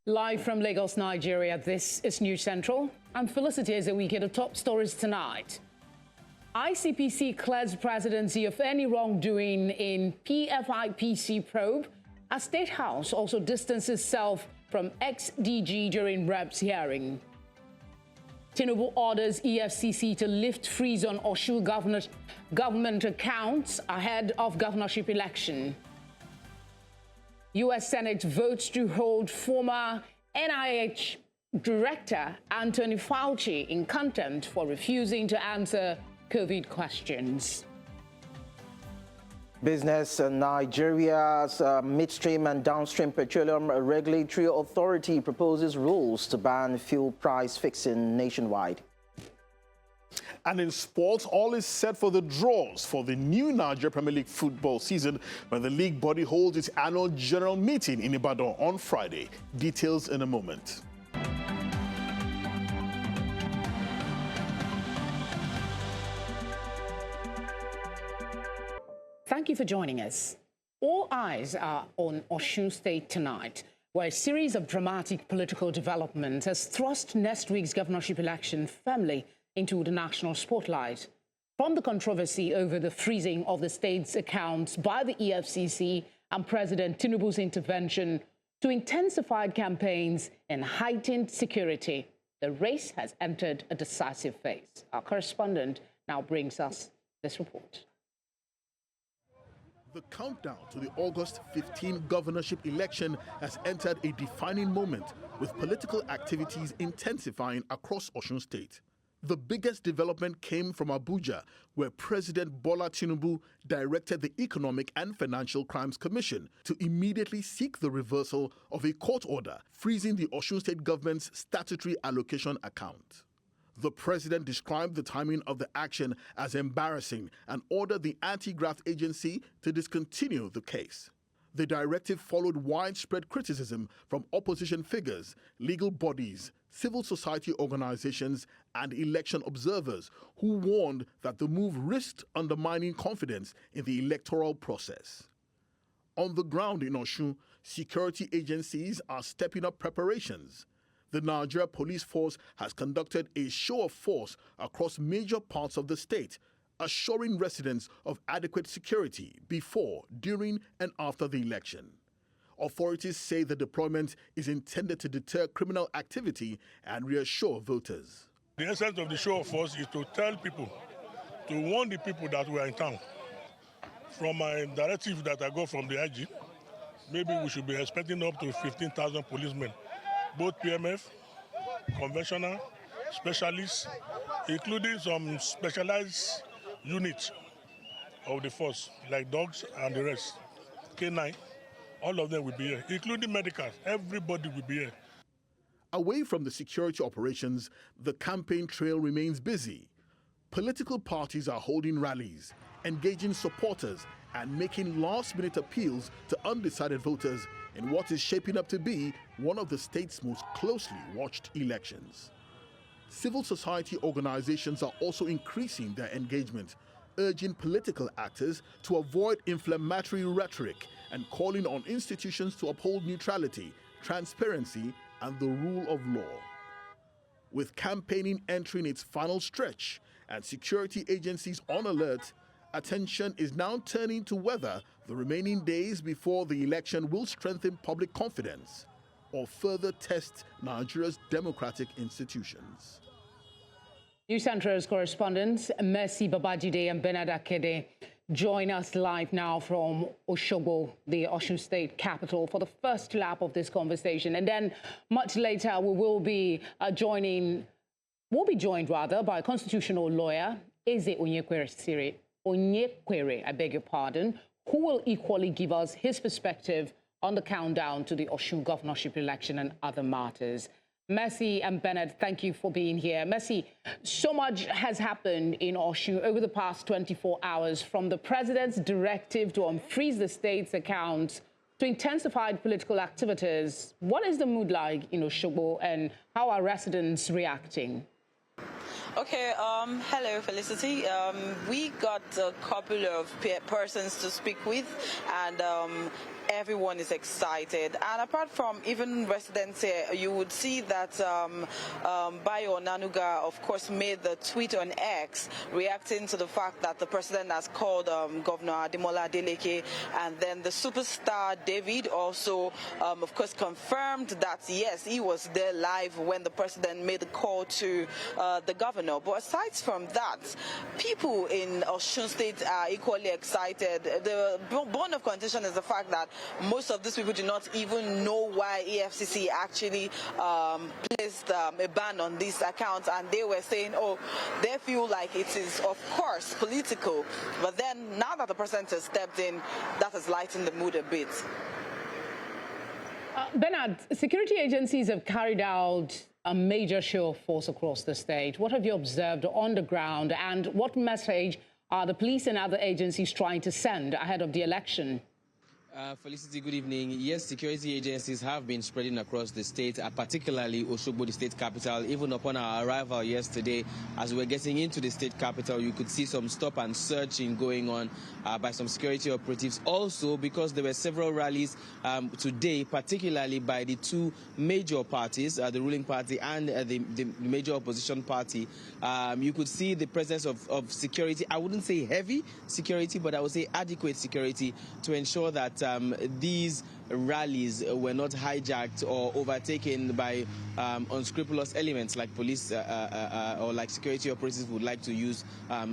Live from Lagos, Nigeria, this is News Central. I'm Felicity Ezewike. The top stories tonight. ICPC clears presidency of any wrongdoing in PFIPC probe. A State House also distances self from ex-DG during Rep's hearing. Tinubu orders EFCC to lift freeze on Osun government accounts ahead of governorship election. U.S. Senate votes to hold former NIH Director Anthony Fauci in contempt for refusing to answer COVID questions. Business Nigeria's midstream and downstream petroleum regulatory authority proposes rules to ban fuel price fixing nationwide. And in sports, all is set for the draws for the new Nigeria Premier League football season when the league body holds its annual general meeting in Ibadan on Friday. Details in a moment. Thank you for joining us. All eyes are on Osun State tonight, where a series of dramatic political developments has thrust next week's governorship election firmly into the national spotlight. From the controversy over the freezing of the state's accounts by the EFCC and President Tinubu's intervention to intensified campaigns and heightened security, the race has entered a decisive phase. Our correspondent now brings us this report. The countdown to the August 15 governorship election has entered a defining moment, with political activities intensifying across Osun State. The biggest development came from Abuja, where President Bola Tinubu directed the Economic and Financial Crimes Commission to immediately seek the reversal of a court order freezing the Osun State government's statutory allocation account. The president described the timing of the action as embarrassing and ordered the anti-graft agency to discontinue the case. The directive followed widespread criticism from opposition figures, legal bodies, civil society organizations, and election observers who warned that the move risked undermining confidence in the electoral process. On the ground in Osun, security agencies are stepping up preparations. The Nigeria Police Force has conducted a show of force across major parts of the state, assuring residents of adequate security before, during, and after the election. Authorities say the deployment is intended to deter criminal activity and reassure voters. The essence of the show of force is to tell people, to warn the people that we are in town. From my directive that I got from the IG, maybe we should be expecting up to 15,000 policemen, both PMF, conventional, specialists, including some specialized units of the force, like dogs and the rest, K9. All of them will be here, including medicals. Everybody will be here. Away from the security operations, the campaign trail remains busy. Political parties are holding rallies, engaging supporters, and making last-minute appeals to undecided voters in what is shaping up to be one of the state's most closely watched elections. Civil society organizations are also increasing their engagement, urging political actors to avoid inflammatory rhetoric and calling on institutions to uphold neutrality, transparency, and the rule of law. With campaigning entering its final stretch and security agencies on alert, attention is now turning to whether the remaining days before the election will strengthen public confidence or further test Nigeria's democratic institutions. News Central's correspondents Mercy Babajide and Bernard Akede join us live now from Osogbo, the Osun State capital, for the first lap of this conversation. And then much later, we will be joined by constitutional lawyer Eze Onyekwere, I beg your pardon, who will equally give us his perspective on the countdown to the Osun governorship election and other matters. Mercy and Bernard, thank you for being here. Mercy, so much has happened in Osun over the past 24 hours, from the president's directive to unfreeze the state's accounts to intensified political activities. What is the mood like in Osogbo, and how are residents reacting? Okay, hello Felicity. We got a couple of persons to speak with, and everyone is excited. And apart from even residents here, you would see that Bayo Nanuga, of course, made the tweet on X reacting to the fact that the president has called Governor Ademola Adeleke, and then the superstar David also, of course, confirmed that, yes, he was there live when the president made the call to the governor. But aside from that, people in Osun State are equally excited. The bone of contention is the fact that most of these people do not even know why EFCC actually placed a ban on these accounts, and they were saying, oh, they feel like it is, of course, political. But then, now that the president has stepped in, that has lightened the mood a bit. Bernard, security agencies have carried out a major show of force across the state. What have you observed on the ground, and what message are the police and other agencies trying to send ahead of the election? Felicity, good evening. Yes, security agencies have been spreading across the state, particularly Osogbo, the state capital. Even upon our arrival yesterday, as we were getting into the state capital, you could see some stop and searching going on by some security operatives. Also, because there were several rallies today, particularly by the two major parties, the ruling party and the major opposition party, you could see the presence of security. I wouldn't say heavy security, but I would say adequate security to ensure that these rallies were not hijacked or overtaken by unscrupulous elements like police or like security operatives would like to use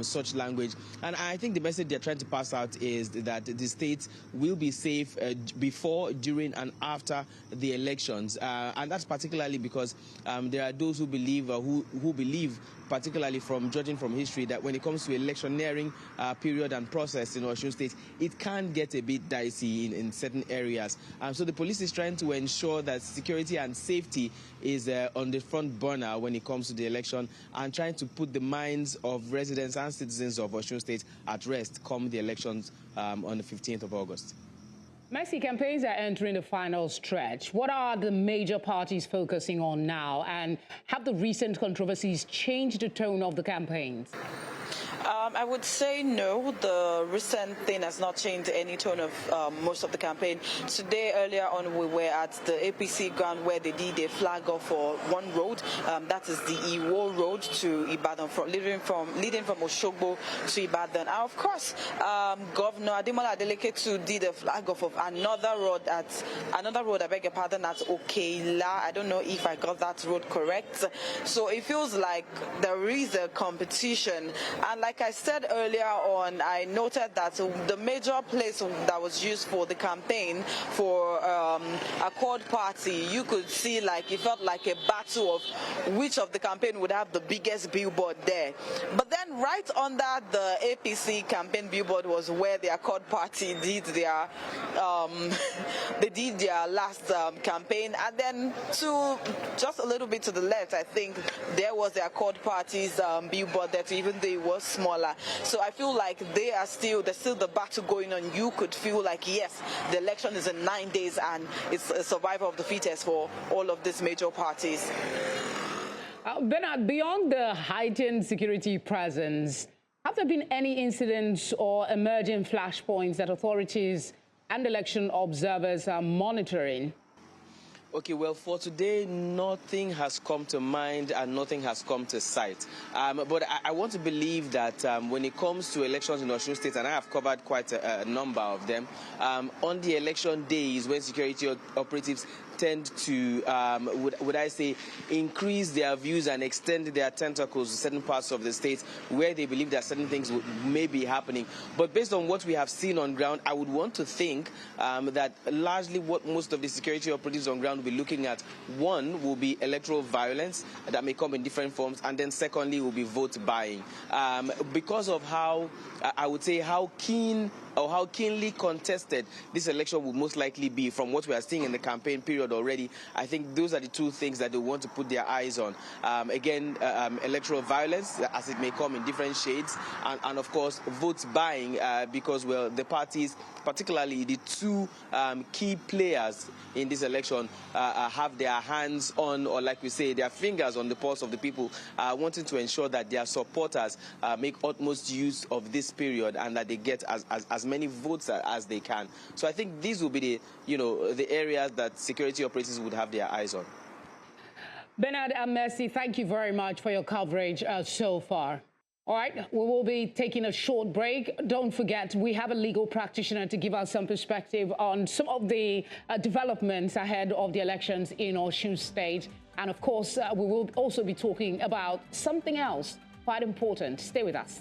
such language. And I think the message they're trying to pass out is that the state will be safe before, during, and after the elections. And that's particularly because there are those who believe, who believe, particularly from judging from history, that when it comes to electioneering period and process in Osun State, it can get a bit dicey in certain areas. So the police is trying to ensure that security and safety is on the front burner when it comes to the election, and trying to put the minds of residents and citizens of Osun State at rest come the elections on the 15th of August. Mercy, campaigns are entering the final stretch. What are the major parties focusing on now, and have the recent controversies changed the tone of the campaigns? I would say no. The recent thing has not changed any tone of most of the campaign. Today, earlier on, we were at the APC ground where they did a flag off for one road. That is the Iwo Road to Ibadan, leading from Osogbo to Ibadan. And of course, Governor Ademola Adeleke too did a flag off of another road, I beg your pardon, at Okeila. I don't know if I got that road correct. So it feels like there is a competition. And like I said earlier on, I noted that the major place that was used for the campaign for Accord Party, you could see like it felt like a battle of which of the campaign would have the biggest billboard there. But then right under the APC campaign billboard was where the Accord Party did their last campaign, and then to just a little bit to the left, I think there was the Accord Party's billboard there too, even though it was smaller. So I feel like there's still the battle going on. You could feel like, yes, the election is in 9 days and it's a survival of the fittest for all of these major parties. Bernard, beyond the heightened security presence, have there been any incidents or emerging flashpoints that authorities and election observers are monitoring? Okay, well, for today, nothing has come to mind and nothing has come to sight. But I want to believe that when it comes to elections in Osun State, and I have covered quite a number of them, on the election days when security operatives tend to, would I say, increase their views and extend their tentacles to certain parts of the state where they believe that certain things may be happening. But based on what we have seen on ground, I would want to think that largely what most of the security operatives on ground will be looking at, one, will be electoral violence that may come in different forms, and then secondly will be vote buying. Because of how, I would say, how keen or how keenly contested this election will most likely be from what we are seeing in the campaign period already. I think those are the two things that they want to put their eyes on. Electoral violence, as it may come in different shades, and of course, vote buying, because, well, the parties, particularly the two key players in this election, have their hands on, or like we say, their fingers on the pulse of the people, wanting to ensure that their supporters make utmost use of this period and that they get as many votes as they can. So I think these will be the areas that security operatives would have their eyes on. Bernard and Mercy, thank you very much for your coverage so far. All right, we will be taking a short break. Don't forget, we have a legal practitioner to give us some perspective on some of the developments ahead of the elections in Osun State. And of course, we will also be talking about something else quite important. Stay with us.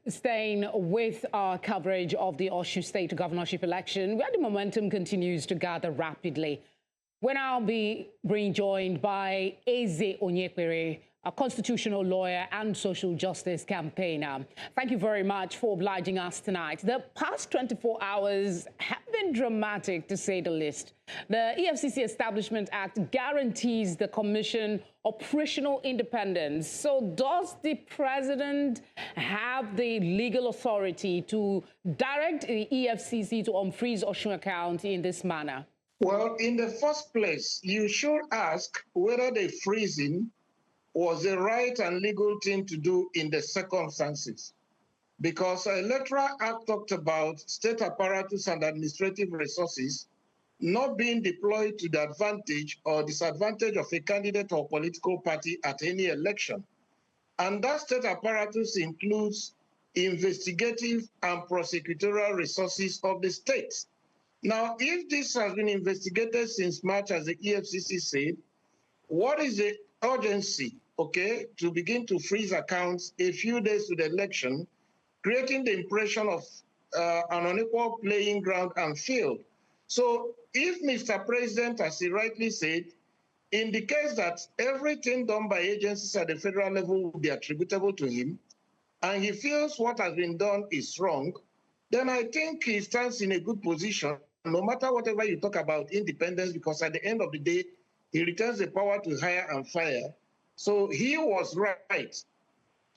Staying with our coverage of the Osun State governorship election, where the momentum continues to gather rapidly. We'll now be being joined by Eze Onyekpere, a constitutional lawyer and social justice campaigner. Thank you very much for obliging us tonight. The past 24 hours have been dramatic, to say the least. The EFCC Establishment Act guarantees the commission operational independence. So does the president have the legal authority to direct the EFCC to unfreeze Osun account in this manner? Well, in the first place, you should ask whether the freezing was the right and legal thing to do in the circumstances. Because the Electoral Act talked about state apparatus and administrative resources not being deployed to the advantage or disadvantage of a candidate or political party at any election. And that state apparatus includes investigative and prosecutorial resources of the state. Now, if this has been investigated since March, as the EFCC said, what is the urgency, to begin to freeze accounts a few days to the election, creating the impression of an unequal playing ground and field? So if Mr. President, as he rightly said, indicates that everything done by agencies at the federal level will be attributable to him, and he feels what has been done is wrong, then I think he stands in a good position, no matter whatever you talk about independence, because at the end of the day, he returns the power to hire and fire. So he was right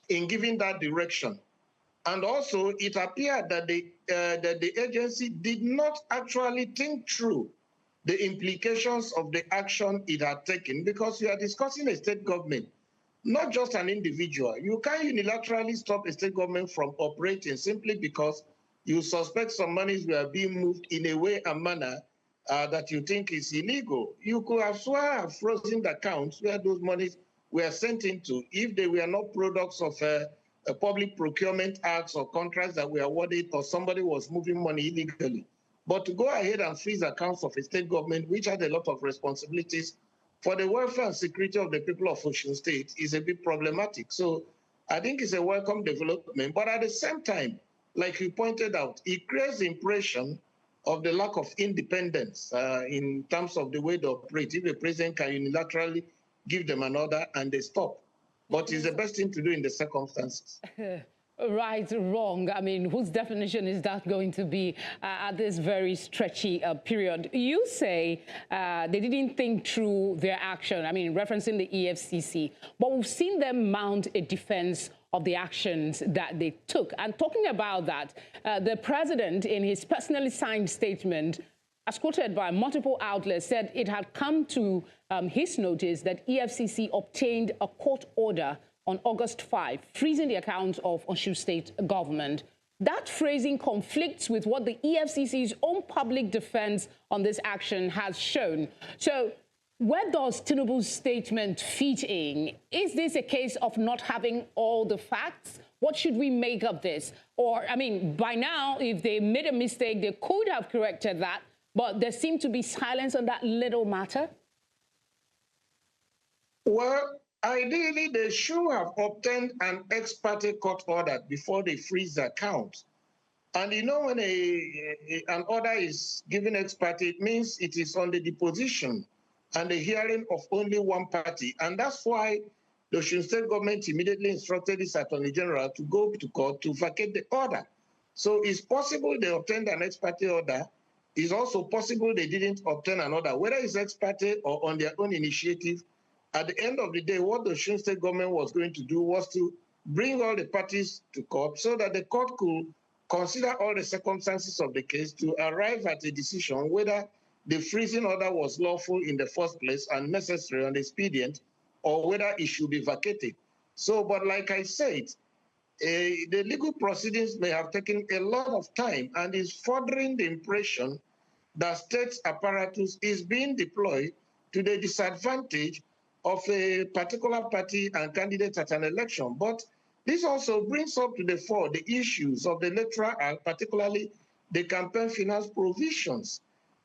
in giving that direction. And also, it appeared that the agency did not actually think through the implications of the action it had taken, because we are discussing a state government, not just an individual. You can't unilaterally stop a state government from operating simply because you suspect some monies were being moved in a way and manner that you think is illegal. You could have sworn have frozen the accounts where those monies were sent into if they were not products of a public procurement acts or contracts that were awarded or somebody was moving money illegally. But to go ahead and freeze accounts of a state government, which had a lot of responsibilities for the welfare and security of the people of Osun State, is a bit problematic. So I think it's a welcome development. But at the same time, like you pointed out, it creates the impression of the lack of independence in terms of the way they operate. If the president can unilaterally give them an order and they stop. But it's the best thing to do in the circumstances. Right, wrong. I mean, whose definition is that going to be at this very stretchy period? You say they didn't think through their action, I mean, referencing the EFCC, but we've seen them mount a defense of the actions that they took. And talking about that, the president, in his personally signed statement, as quoted by multiple outlets, said it had come to his notice that EFCC obtained a court order on August 5, freezing the accounts of Osun State government. That phrasing conflicts with what the EFCC's own public defense on this action has shown. So where does Tinubu's statement fit in? Is this a case of not having all the facts? What should we make of this? Or, I mean, by now, if they made a mistake, they could have corrected that, but there seemed to be silence on that little matter. Well, ideally, they should have obtained an ex parte court order before they freeze the account. And you know, when an order is given ex parte, it means it is on the deposition and the hearing of only one party. And that's why the Osun State government immediately instructed its Attorney General to go to court to vacate the order. So it's possible they obtained an ex parte order. It's also possible they didn't obtain an order, whether it's ex parte or on their own initiative. At the end of the day, what the Osun State government was going to do was to bring all the parties to court so that the court could consider all the circumstances of the case to arrive at a decision whether the freezing order was lawful in the first place and necessary and expedient, or whether it should be vacated. So, but like I said, the legal proceedings may have taken a lot of time and is furthering the impression that state apparatus is being deployed to the disadvantage of a particular party and candidate at an election. But this also brings up to the fore the issues of the Electoral Act, particularly the campaign finance provisions.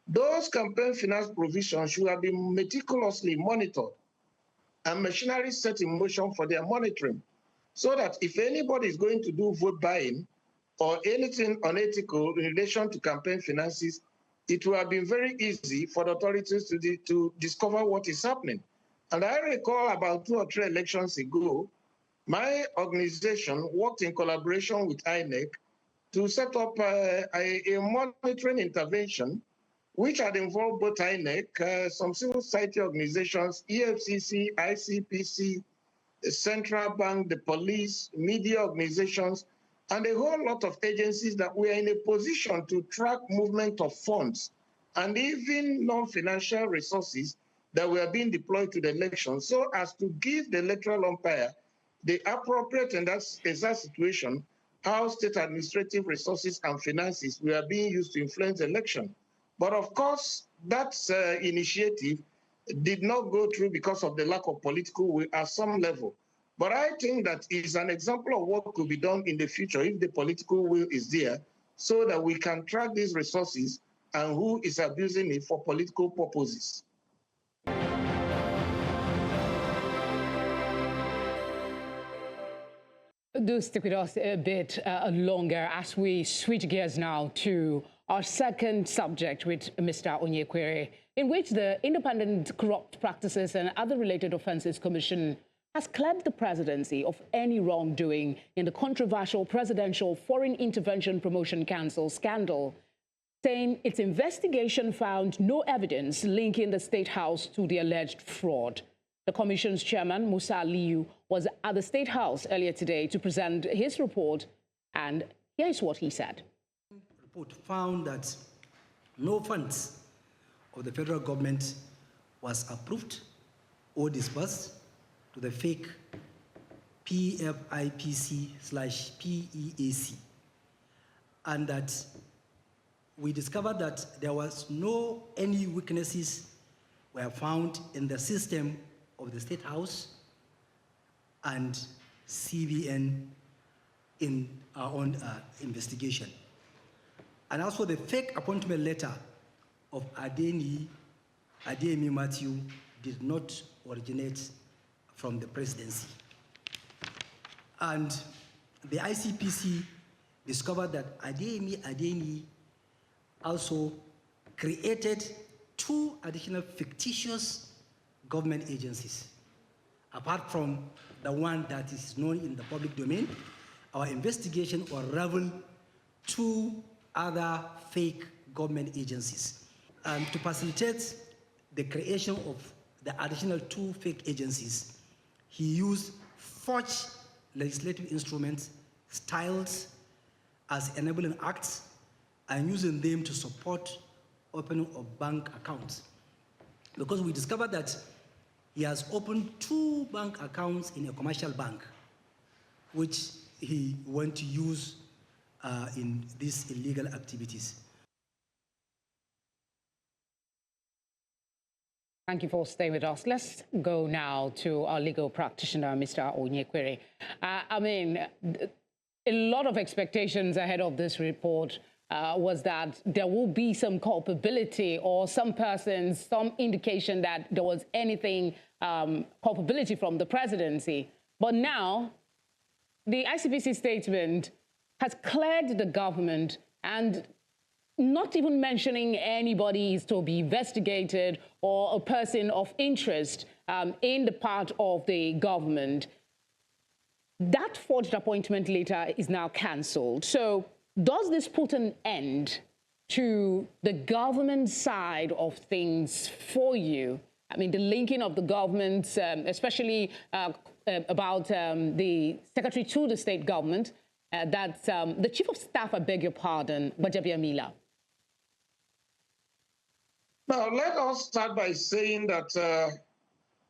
Those campaign finance provisions should have been meticulously monitored and machinery set in motion for their monitoring, so that if anybody is going to do vote buying or anything unethical in relation to campaign finances, it will have been very easy for the authorities to discover what is happening. And I recall about 2 or 3 elections ago, my organization worked in collaboration with INEC to set up a monitoring intervention, which had involved both INEC, some civil society organizations, EFCC, ICPC, the Central Bank, the police, media organizations, and a whole lot of agencies that were in a position to track movement of funds and even non-financial resources that were being deployed to the election, so as to give the electoral umpire the appropriate and that's exact situation how state administrative resources and finances were being used to influence the election. But of course, that initiative did not go through because of the lack of political will at some level. But I think that is an example of what could be done in the future if the political will is there, so that we can track these resources and who is abusing it for political purposes. Do stick with us a bit longer as we switch gears now to our second subject with Mr. Onyekwere, in which the Independent Corrupt Practices and Other Related Offences Commission has cleared the presidency of any wrongdoing in the controversial Presidential Foreign Intervention Promotion Council scandal, saying its investigation found no evidence linking the State House to the alleged fraud. The Commission's chairman, Musa Aliyu, was at the State House earlier today to present his report, and here's what he said. The report found that no funds of the federal government was approved or disbursed to the fake PFIPC/PEAC, and that we discovered that there was any weaknesses were found in the system of the State House and CBN in our own investigation. And also the fake appointment letter of Adeyemi Matthew did not originate from the presidency. And the ICPC discovered that Adeyemi also created 2 additional fictitious government agencies. Apart from the one that is known in the public domain, our investigation unraveled 2 other fake government agencies. To facilitate the creation of the additional 2 fake agencies, he used forged legislative instruments, styles as enabling acts, and using them to support opening of bank accounts. Because we discovered that he has opened 2 bank accounts in a commercial bank, which he went to use in these illegal activities. Thank you for staying with us. Let's go now to our legal practitioner, Mr. Onyekwere. I mean, a lot of expectations ahead of this report was that there will be some culpability or some persons, some indication that there was anything culpability from the presidency. But now, the ICPC statement has cleared the government, and not even mentioning anybody is to be investigated or a person of interest in the part of the government. That forged appointment letter is now cancelled. So does this put an end to the government side of things for you? I mean, the linking of the government, especially about the secretary to the state government, that the chief of staff, I beg your pardon, Bajabia Mila. Now, let us start by saying that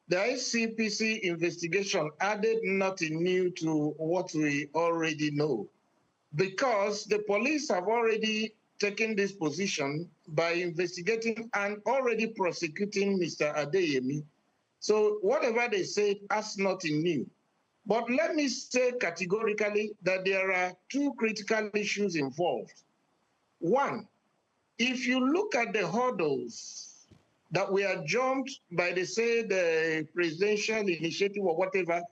the ICPC investigation added nothing new to what we already know, because the police have already taken this position by investigating and already prosecuting Mr. Adeyemi. So whatever they said, that's nothing new. But let me say categorically that there are two critical issues involved. One, if you look at the hurdles that were jumped by, they say, the presidential initiative or whatever,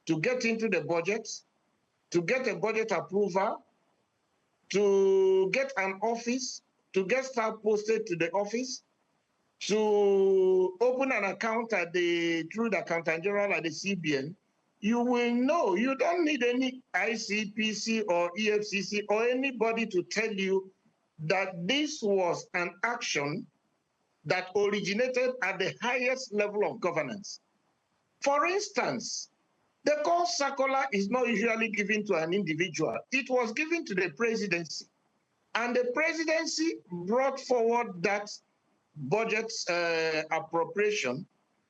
to get into the budget, to get a budget approval, to get an office, to get staff posted to the office, to open an account at through the Accountant General at the CBN, you will know you don't need any ICPC or EFCC or anybody to tell you that this was an action that originated at the highest level of governance. For instance, the call circular is not usually given to an individual. It was given to the presidency. And the presidency brought forward that budget appropriation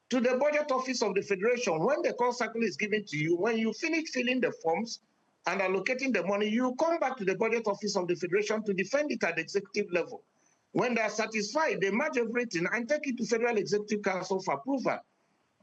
to the budget office of the Federation. When the call circular is given to you, when you finish filling the forms and allocating the money, you come back to the budget office of the Federation to defend it at the executive level. When they are satisfied, they merge everything and take it to Federal Executive Council for approval.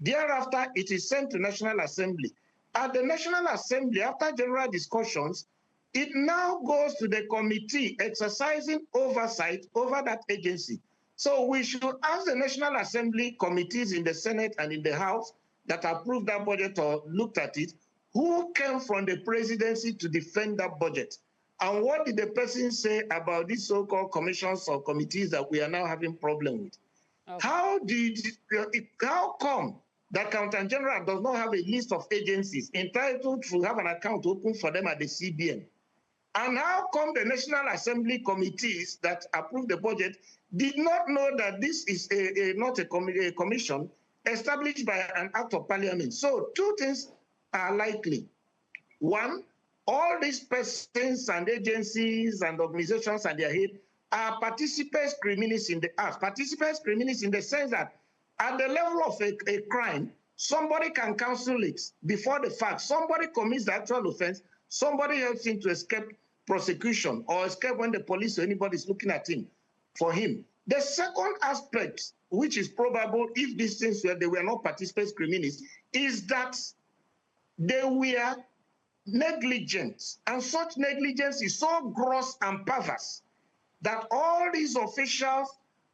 Thereafter, it is sent to National Assembly. At the National Assembly, after general discussions, it now goes to the committee exercising oversight over that agency. So we should ask the National Assembly committees in the Senate and in the House that approved that budget or looked at it, who came from the presidency to defend that budget? And what did the person say about these so-called commissions or committees that we are now having problem with? Okay. How come the Accountant General does not have a list of agencies entitled to have an account open for them at the CBN? And how come the National Assembly committees that approve the budget did not know that this is not a commission established by an act of parliament? So two things are likely. One, all these persons and agencies and organizations and their head are participants criminis in the act. Participants criminis in the sense that at the level of a crime, somebody can counsel it before the fact. Somebody commits the actual offense, somebody helps him to escape prosecution or escape when the police or anybody is looking at him for him. The second aspect, which is probable if these things they were not participants criminis, is that they were negligent. And such negligence is so gross and perverse that all these officials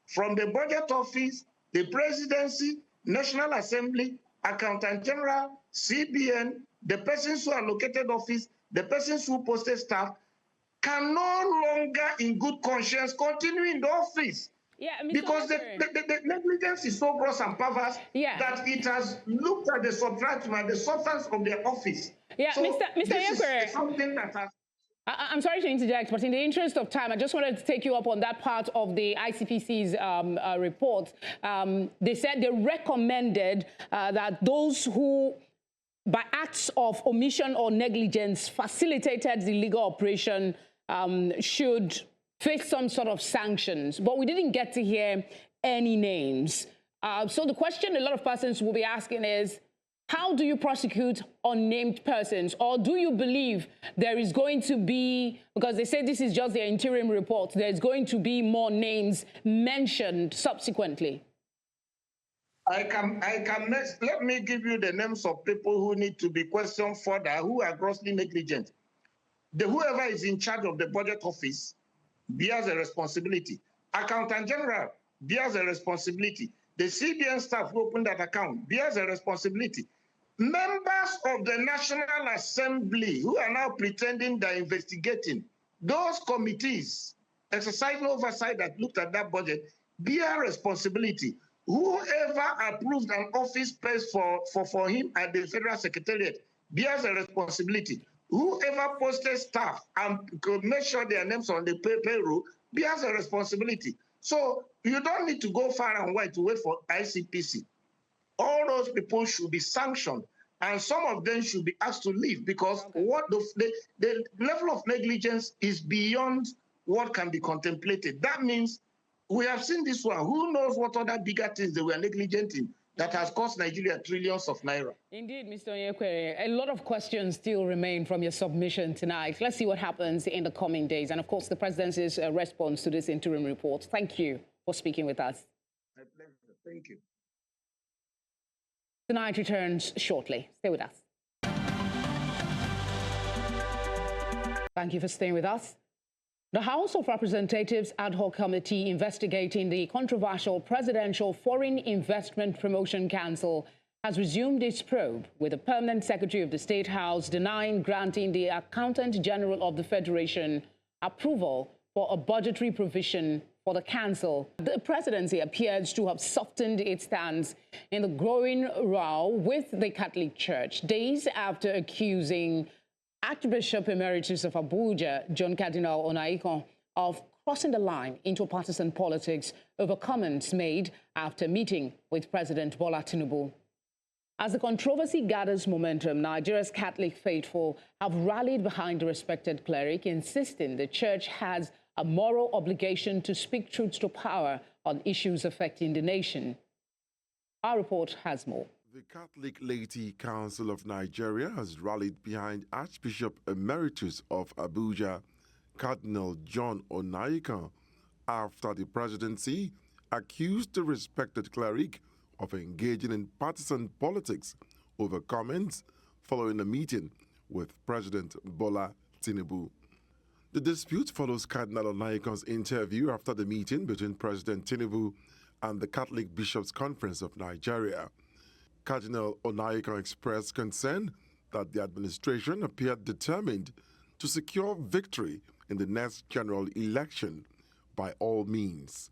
from the budget office, the presidency, National Assembly, Accountant General, CBN, the persons who are located office, the persons who posted staff, can no longer in good conscience continue in the office. Yeah, because the negligence is so gross and perverse that it has looked at the subtraction and the substance of their office. Yeah, so Mr. Yakwere, something that has... I'm sorry to interject, but in the interest of time, I just wanted to take you up on that part of the ICPC's report. They said they recommended that those who, by acts of omission or negligence, facilitated the illegal operation should face some sort of sanctions. But we didn't get to hear any names. So the question a lot of persons will be asking is, how do you prosecute unnamed persons? Or do you believe there is going to be, because they say this is just their interim report, there's going to be more names mentioned subsequently? Let me give you the names of people who need to be questioned further, who are grossly negligent. Whoever is in charge of the budget office bears a responsibility. Accountant General bears a responsibility. The CBN staff who opened that account bears a responsibility. Members of the National Assembly who are now pretending they're investigating, those committees exercising oversight that looked at that budget bear responsibility. Whoever approved an office space for him at the Federal Secretariat bears a responsibility. Whoever posted staff and could make sure their names on the payroll bears a responsibility. So you don't need to go far and wide to wait for ICPC. All those people should be sanctioned, and some of them should be asked to leave, because what the level of negligence is beyond what can be contemplated. That means we have seen this one. Who knows what other bigger things they were negligent in that has cost Nigeria trillions of naira? Indeed, Mr. Onyekwere, a lot of questions still remain from your submission tonight. Let's see what happens in the coming days. And of course, the presidency's response to this interim report. Thank you for speaking with us. My pleasure. Thank you. Tonight returns shortly. Stay with us. Thank you for staying with us. The House of Representatives Ad Hoc Committee investigating the controversial Presidential Foreign Investment Promotion Council has resumed its probe, with the Permanent Secretary of the State House denying granting the Accountant General of the Federation approval for a budgetary provision for the council. The presidency appears to have softened its stance in the growing row with the Catholic Church, days after accusing Archbishop Emeritus of Abuja, John Cardinal Onaikan, of crossing the line into partisan politics over comments made after meeting with President Bola Tinubu. As the controversy gathers momentum, Nigeria's Catholic faithful have rallied behind the respected cleric, insisting the church has a moral obligation to speak truth to power on issues affecting the nation. Our report has more. The Catholic Laity Council of Nigeria has rallied behind Archbishop Emeritus of Abuja, Cardinal John Onaikan, after the presidency accused the respected cleric of engaging in partisan politics over comments following a meeting with President Bola Tinubu. The dispute follows Cardinal Onaikan's interview after the meeting between President Tinubu and the Catholic Bishops' Conference of Nigeria. Cardinal Onaikan expressed concern that the administration appeared determined to secure victory in the next general election by all means.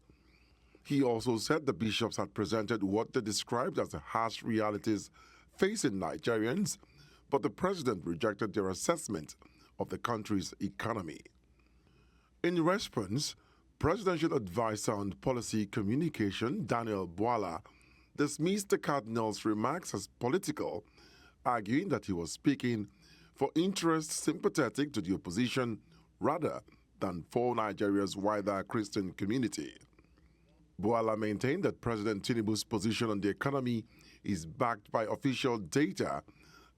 He also said the bishops had presented what they described as the harsh realities facing Nigerians, but the president rejected their assessment of the country's economy. In response, Presidential Advisor on Policy Communication Daniel Bwala dismissed the cardinal's remarks as political, arguing that he was speaking for interests sympathetic to the opposition rather than for Nigeria's wider Christian community. Bwala maintained that President Tinubu's position on the economy is backed by official data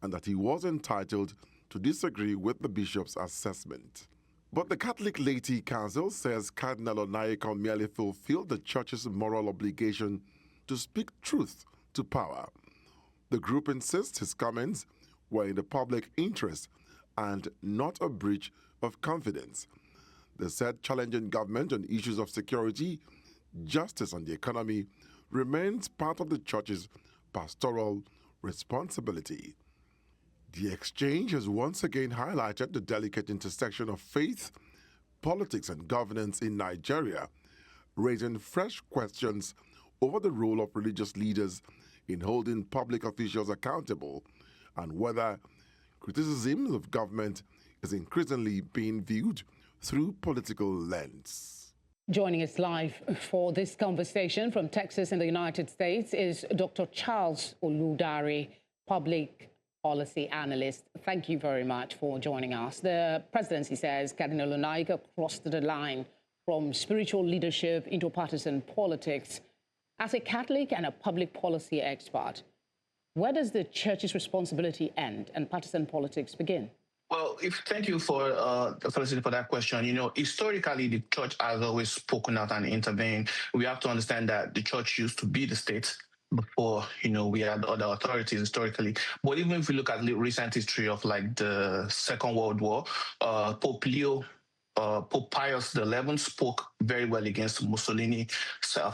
and that he was entitled to disagree with the bishop's assessment. But the Catholic Laity Council says Cardinal Onaikan merely fulfilled the church's moral obligation to speak truth to power. The group insists his comments were in the public interest and not a breach of confidence. They said challenging government on issues of security, justice, and the economy remains part of the church's pastoral responsibility. The exchange has once again highlighted the delicate intersection of faith, politics, and governance in Nigeria, raising fresh questions over the role of religious leaders in holding public officials accountable and whether criticism of government is increasingly being viewed through political lens. Joining us live for this conversation from Texas in the United States is Dr. Charles Oludare, public policy analyst. Thank you very much for joining us. The presidency says Cardinal Onaikan crossed the line from spiritual leadership into partisan politics. As a Catholic and a public policy expert, where does the church's responsibility end and partisan politics begin? Well, thank you for Felicity for that question. You know, historically, the church has always spoken out and intervened. We have to understand that the church used to be the state before, we had other authorities historically. But even if we look at the recent history of like the Second World War, Pope Pius XI spoke very well against Mussolini's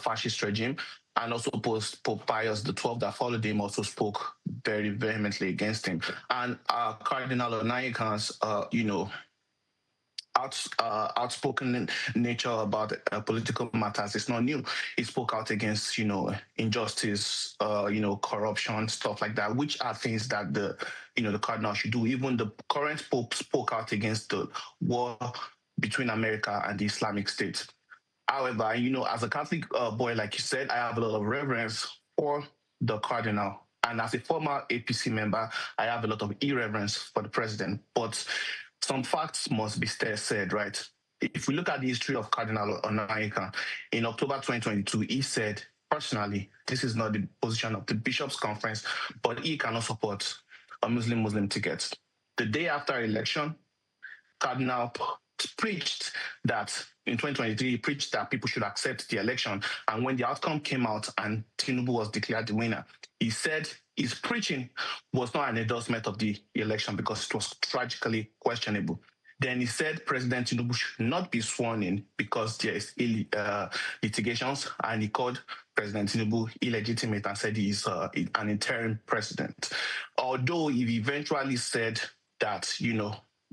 fascist regime. And also Pope Pius XII that followed him also spoke very vehemently against him. And Cardinal Onaikan's, outspoken nature about political matters. It's not new. He spoke out against, injustice, corruption, stuff like that, which are things that the cardinal should do. Even the current pope spoke out against the war between America and the Islamic State. However, as a Catholic boy, like you said, I have a lot of reverence for the cardinal. And as a former APC member, I have a lot of irreverence for the president. But some facts must be said, right? If we look at the history of Cardinal Onaiyekan, in October 2022, he said, personally, this is not the position of the Bishops' Conference, but he cannot support a Muslim ticket. The day after election, Cardinal preached that in 2023, he preached that people should accept the election. And when the outcome came out and Tinubu was declared the winner, he said his preaching was not an endorsement of the election because it was tragically questionable. Then he said President Tinubu should not be sworn in because there is litigations, and he called President Tinubu illegitimate and said he is an interim president. Although he eventually said that,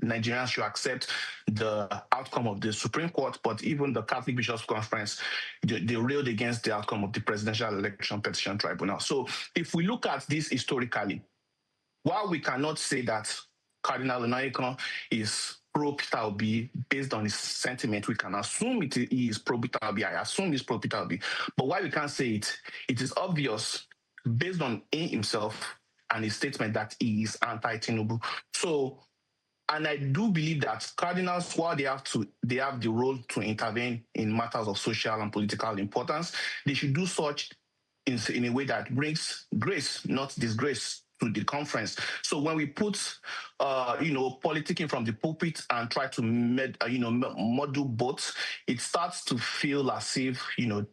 Nigerians should accept the outcome of the Supreme Court, but even the Catholic Bishops' Conference, they railed against the outcome of the Presidential Election Petition Tribunal. So if we look at this historically, while we cannot say that Cardinal Onaiyekan is pro-Peter Obi based on his sentiment, we can assume he is pro-Peter Obi. I assume he's pro-Peter Obi. But why we can't say it, it is obvious based on himself and his statement that he is anti-Tinubu. So, and I do believe that cardinals, while they have the role to intervene in matters of social and political importance, they should do such in a way that brings grace, not disgrace, to the conference. So when we put, politicking from the pulpit and try to, model both, it starts to feel as if,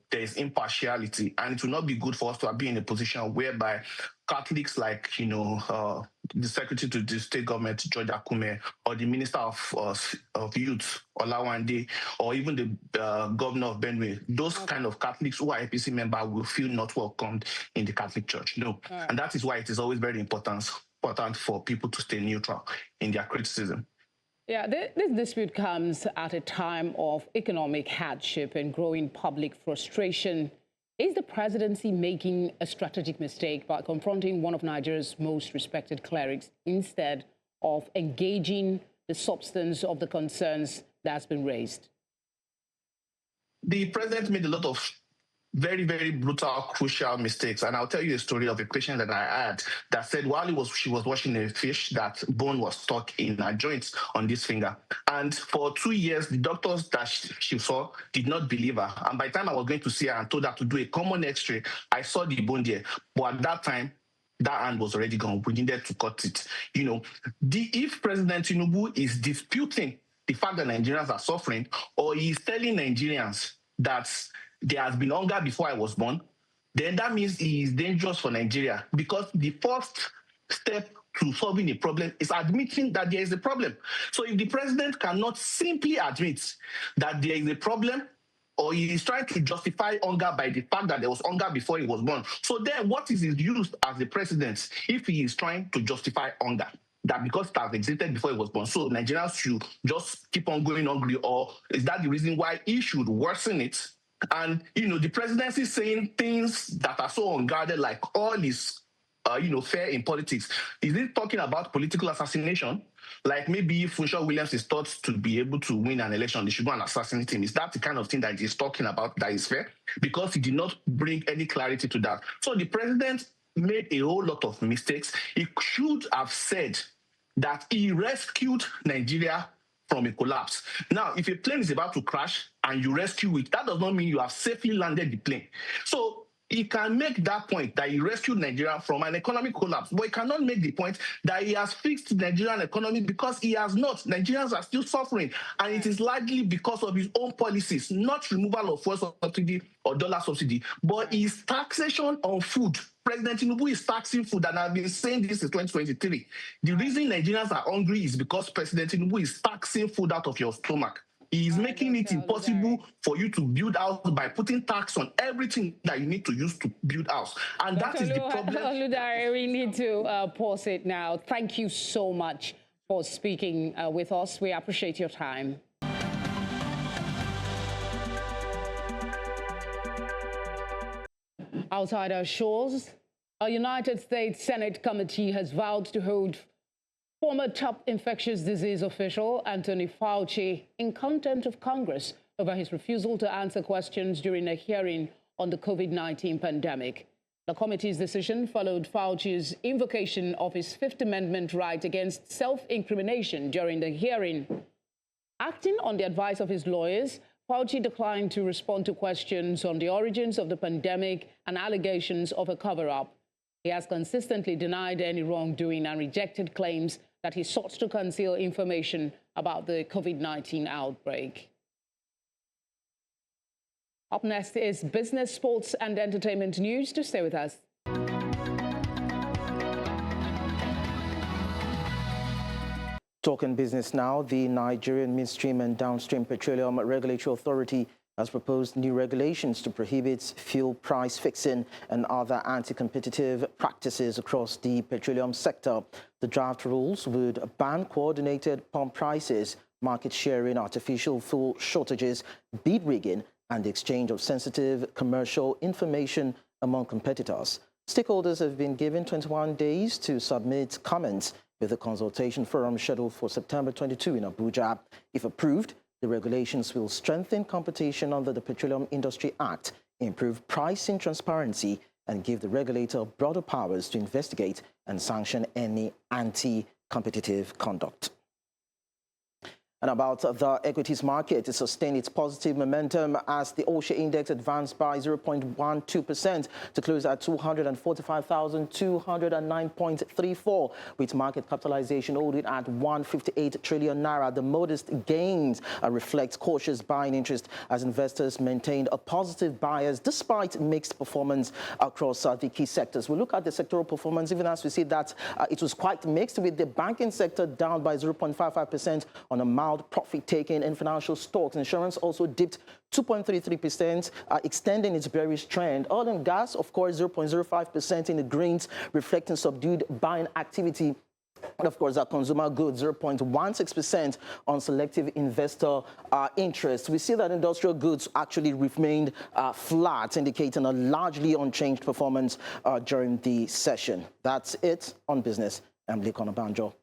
there's impartiality, and it will not be good for us to be in a position whereby Catholics like, the Secretary to the State Government, George Akume, or the Minister of Youth, Olawande, or even the Governor of Benue, those kind of Catholics who are APC members will feel not welcomed in the Catholic Church. No. Right. And that is why it is always very important for people to stay neutral in their criticism. Yeah, this dispute comes at a time of economic hardship and growing public frustration. Is the presidency making a strategic mistake by confronting one of Nigeria's most respected clerics instead of engaging the substance of the concerns that's been raised? The president made a lot of very, very brutal, crucial mistakes. And I'll tell you a story of a patient that I had that said while she was washing a fish, that bone was stuck in her joints on this finger. And for 2 years, the doctors that she saw did not believe her. And by the time I was going to see her and told her to do a common x-ray, I saw the bone there. But at that time, that hand was already gone. We needed to cut it. If President Tinubu is disputing the fact that Nigerians are suffering, or he is telling Nigerians that there has been hunger before I was born, then that means he is dangerous for Nigeria, because the first step to solving a problem is admitting that there is a problem. So if the president cannot simply admit that there is a problem, or he is trying to justify hunger by the fact that there was hunger before he was born, so then what is his use as the president if he is trying to justify hunger? That because it has existed before he was born, so Nigerians should just keep on going hungry, or is that the reason why he should worsen it? And, the presidency saying things that are so unguarded, like all is, fair in politics. Is it talking about political assassination? Like maybe if Funshaw Williams is thought to be able to win an election, they should go and assassinate him. Is that the kind of thing that he's talking about that is fair? Because he did not bring any clarity to that. So the president made a whole lot of mistakes. He should have said that he rescued Nigeria from a collapse. Now, if a plane is about to crash and you rescue it, that does not mean you have safely landed the plane. So he can make that point that he rescued Nigeria from an economic collapse, but he cannot make the point that he has fixed the Nigerian economy, because he has not. Nigerians are still suffering, and it is largely because of his own policies, not removal of fuel subsidy or dollar subsidy, but his taxation on food. President Tinubu is taxing food, and I've been saying this since 2023. The reason Nigerians are hungry is because President Tinubu is taxing food out of your stomach. He is making it impossible for you to build house by putting tax on everything that you need to use to build house. And that is the problem. Oludare, we need to pause it now. Thank you so much for speaking with us. We appreciate your time. Outside our shores, a United States Senate committee has vowed to hold former top infectious disease official Anthony Fauci in contempt of Congress over his refusal to answer questions during a hearing on the COVID-19 pandemic. The committee's decision followed Fauci's invocation of his Fifth Amendment right against self-incrimination during the hearing. Acting on the advice of his lawyers, Fauci declined to respond to questions on the origins of the pandemic and allegations of a cover-up. He has consistently denied any wrongdoing and rejected claims that he sought to conceal information about the COVID-19 outbreak. Up next is business, sports, and entertainment news. To stay with us. Talking business now, the Nigerian Midstream and Downstream Petroleum Regulatory Authority has proposed new regulations to prohibit fuel price fixing and other anti-competitive practices across the petroleum sector. The draft rules would ban coordinated pump prices, market sharing, artificial fuel shortages, bid rigging, and the exchange of sensitive commercial information among competitors. Stakeholders have been given 21 days to submit comments, with a consultation forum scheduled for September 22 in Abuja. If approved, the regulations will strengthen competition under the Petroleum Industry Act, improve pricing transparency, and give the regulator broader powers to investigate and sanction any anti-competitive conduct. And about the equities market, it sustained its positive momentum as the All-Share Index advanced by 0.12% to close at 245,209.34, with market capitalization holding at 158 trillion naira. The modest gains reflect cautious buying interest as investors maintained a positive bias despite mixed performance across the key sectors. We look at the sectoral performance, even as we see that it was quite mixed, with the banking sector down by 0.55% on a mild profit-taking in financial stocks. Insurance also dipped 2.33%, extending its bearish trend. Oil and gas, of course, 0.05% in the greens, reflecting subdued buying activity. And of course, our consumer goods, 0.16% on selective investor interest. We see that industrial goods actually remained flat, indicating a largely unchanged performance during the session. That's it on business. I'm Lee Konobanjo.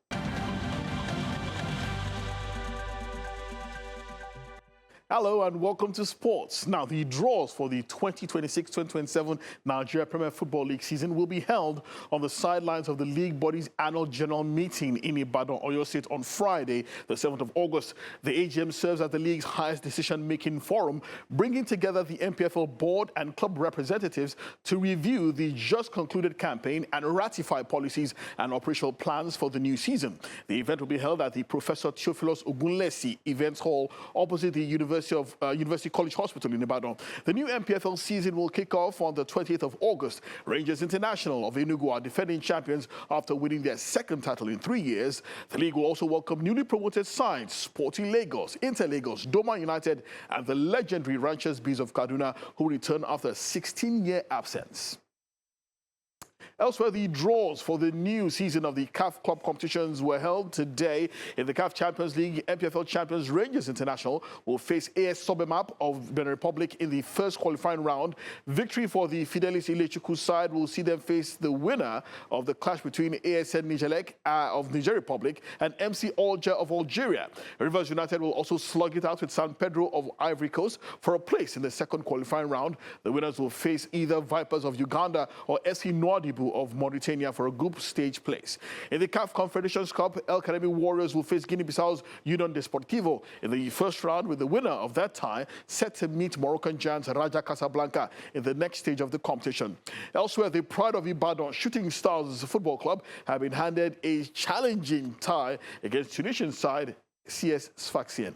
Hello and welcome to sports. Now, the draws for the 2026-2027 Nigeria Premier Football League season will be held on the sidelines of the league body's annual general meeting in Ibadan, Oyo State, on Friday, the 7th of August. The AGM serves as the league's highest decision-making forum, bringing together the MPFL board and club representatives to review the just concluded campaign and ratify policies and operational plans for the new season. The event will be held at the Professor Theophilus Ogunlesi Events Hall opposite the University College Hospital in Ibadan. The new MPFL season will kick off on the 20th of August. Rangers International of Enugu are defending champions after winning their second title in 3 years. The league will also welcome newly promoted sides Sporting Lagos, Inter Lagos, Doma United, and the legendary Ranchers Bees of Kaduna, who return after a 16-year absence. Elsewhere, the draws for the new season of the CAF club competitions were held today. In the CAF Champions League, MPFL champions Rangers International will face AS Sobemap of Benin Republic in the first qualifying round. Victory for the Fidelis Ilechukwu side will see them face the winner of the clash between ASN Nijelek of Niger Republic and MC Alger of Algeria. Rivers United will also slug it out with San Pedro of Ivory Coast for a place in the second qualifying round. The winners will face either Vipers of Uganda or SC Nouadhibou of Mauritania for a group stage place. In the CAF Confederations Cup, El Academy Warriors will face Guinea-Bissau's Union Desportivo in the first round, with the winner of that tie set to meet Moroccan giants Raja Casablanca in the next stage of the competition. Elsewhere, the Pride of Ibadan Shooting Stars Football Club have been handed a challenging tie against Tunisian side CS Sfaxien.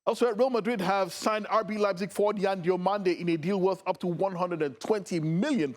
Elsewhere, Real Madrid have signed RB Leipzig forward Yan Diomande in a deal worth up to £120 million,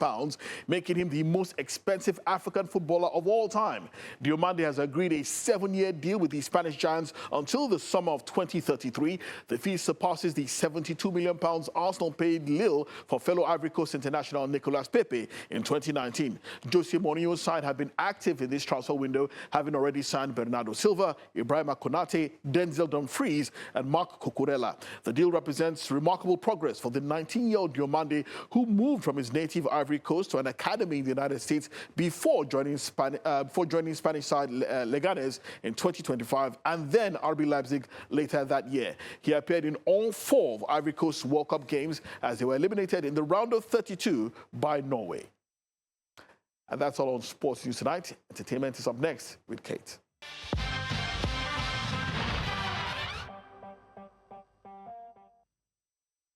making him the most expensive African footballer of all time. Diomande has agreed a 7-year deal with the Spanish giants until the summer of 2033. The fee surpasses the £72 million Arsenal paid Lille for fellow Ivory Coast international Nicolas Pepe in 2019. Jose Mourinho's side have been active in this transfer window, having already signed Bernardo Silva, Ibrahima Konate, Denzel Dumfries, and Marc Mark Cucurella. The deal represents remarkable progress for the 19-year-old Diomande, who moved from his native Ivory Coast to an academy in the United States before joining Spanish side Leganes in 2025 and then RB Leipzig later that year. He appeared in all 4 of Ivory Coast's World Cup games as they were eliminated in the round of 32 by Norway. And that's all on Sports News tonight. Entertainment is up next with Kate.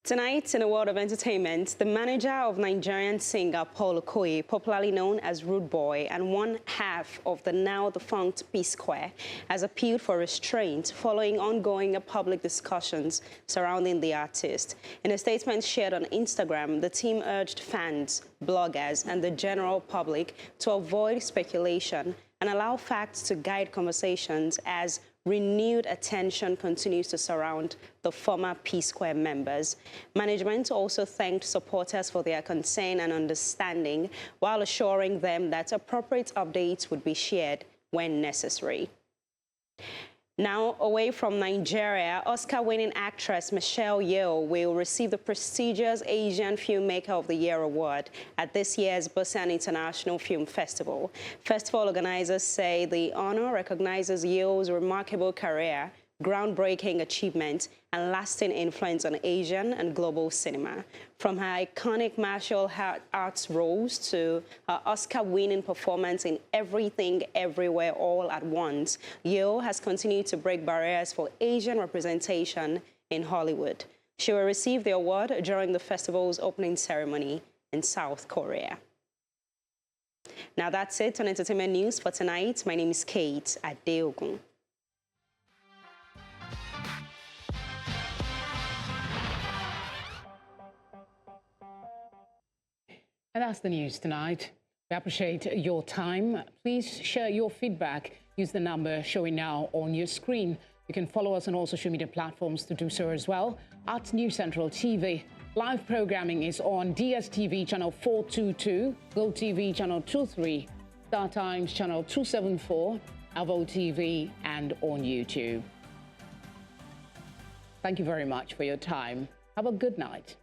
Tonight, in the world of entertainment, the manager of Nigerian singer Paul Okoye, popularly known as Rude Boy, and one half of the now-defunct P-Square, has appealed for restraint following ongoing public discussions surrounding the artist. In a statement shared on Instagram, the team urged fans, bloggers, and the general public to avoid speculation and allow facts to guide conversations as renewed attention continues to surround the former P-Square members. Management also thanked supporters for their concern and understanding, while assuring them that appropriate updates would be shared when necessary. Now, away from Nigeria, Oscar-winning actress Michelle Yeoh will receive the prestigious Asian Filmmaker of the Year award at this year's Busan International Film Festival. Festival organizers say the honor recognizes Yeoh's remarkable career, groundbreaking achievement, and lasting influence on Asian and global cinema. From her iconic martial arts roles to her Oscar-winning performance in Everything, Everywhere, All at Once, Yeoh has continued to break barriers for Asian representation in Hollywood. She will receive the award during the festival's opening ceremony in South Korea. Now that's it on Entertainment News for tonight. My name is Kate Adeogun. And that's the news tonight. We appreciate your time. Please share your feedback. Use the number showing now on your screen. You can follow us on all social media platforms to do so as well. At News Central TV. Live programming is on DSTV channel 422, GoTV channel 23, Star Times channel 274, Avo TV, and on YouTube. Thank you very much for your time. Have a good night.